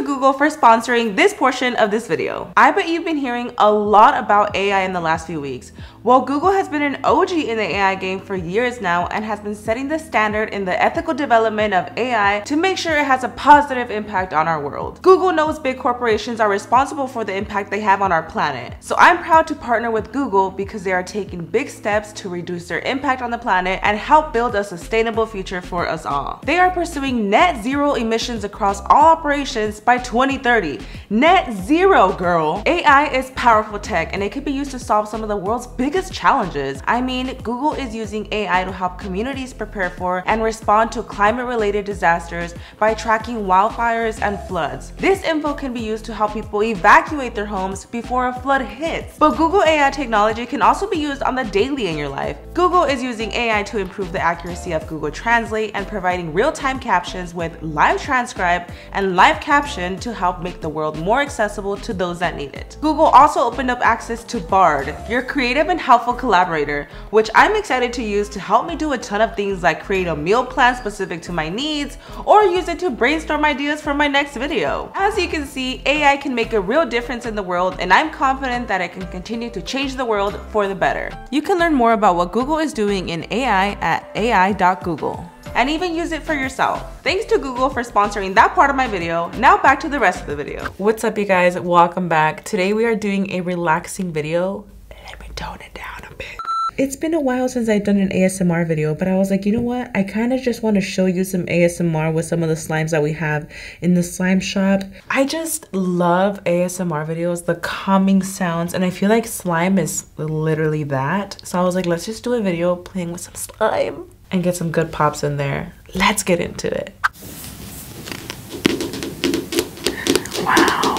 Google for sponsoring this portion of this video. I bet you've been hearing a lot about AI in the last few weeks. Well, Google has been an OG in the AI game for years now and has been setting the standard in the ethical development of AI to make sure it has a positive impact on our world. Google knows big corporations are responsible for the impact they have on our planet. So I'm proud to partner with Google because they are taking big steps to reduce their impact on the planet and help build a sustainable future for us all. They are pursuing net zero emissions across all operations by 2030. Net zero, girl! AI is powerful tech and it can be used to solve some of the world's biggest challenges. I mean, Google is using AI to help communities prepare for and respond to climate-related disasters by tracking wildfires and floods. This info can be used to help people evacuate their homes before a flood hits. But Google AI technology can also be used on the daily in your life. Google is using AI to improve the accuracy of Google Translate and providing real-time captions with live transcribe and live caption to help make the world more accessible to those that need it. Google also opened up access to Bard, your creative and helpful collaborator, which I'm excited to use to help me do a ton of things like create a meal plan specific to my needs or use it to brainstorm ideas for my next video. As you can see, AI can make a real difference in the world and I'm confident that it can continue to change the world for the better. You can learn more about what Google is doing in AI at ai.google. And even use it for yourself. Thanks to Google for sponsoring that part of my video. Now back to the rest of the video. What's up, you guys? Welcome back. Today we are doing a relaxing video. Let me tone it down a bit. It's been a while since I've done an ASMR video, but I was like, you know what? I kind of just want to show you some ASMR with some of the slimes that we have in the slime shop. I just love ASMR videos, the calming sounds, and I feel like slime is literally that. So I was like, let's just do a video playing with some slime and get some good pops in there. Let's get into it. Wow.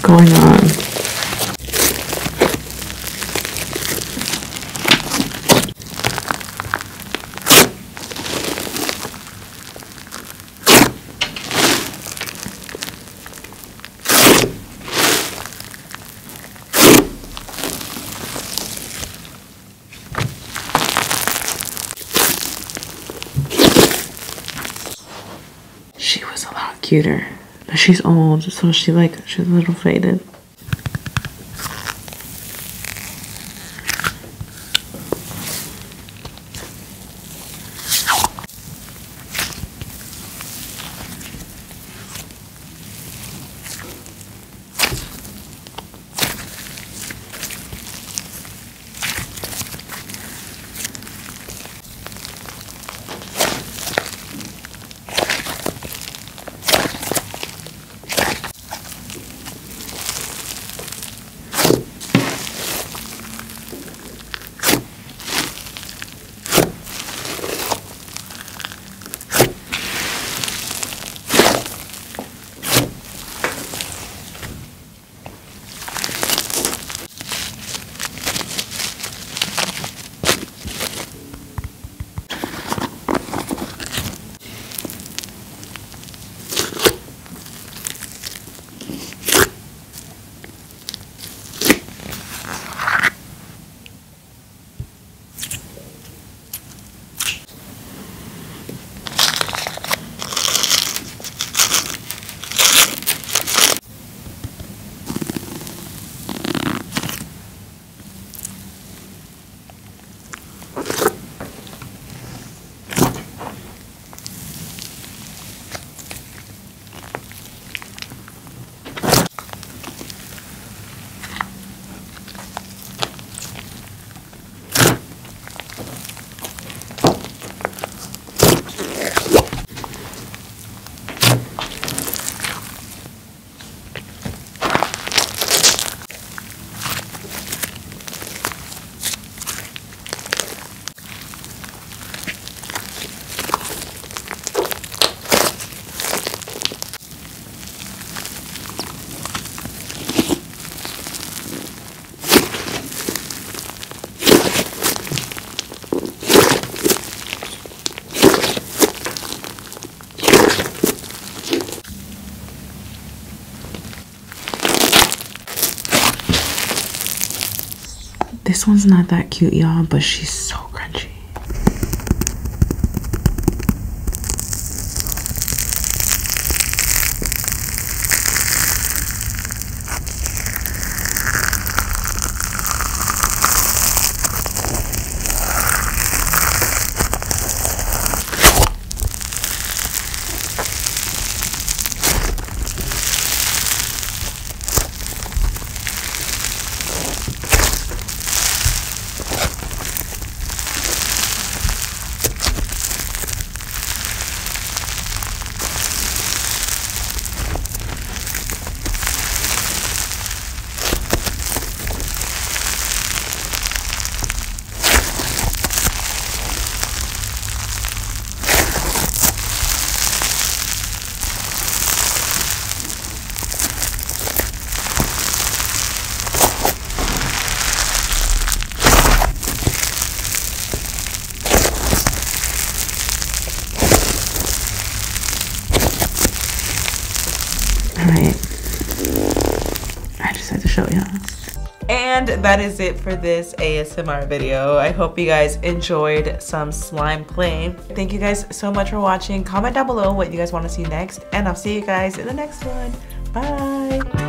going on? She was a lot cuter, but she's old, so she's a little faded. This one's not that cute, y'all, but she's so crunchy. Alright, I just had to show y'all. And that is it for this ASMR video. I hope you guys enjoyed some slime playing. Thank you guys so much for watching. Comment down below what you guys want to see next, and I'll see you guys in the next one. Bye!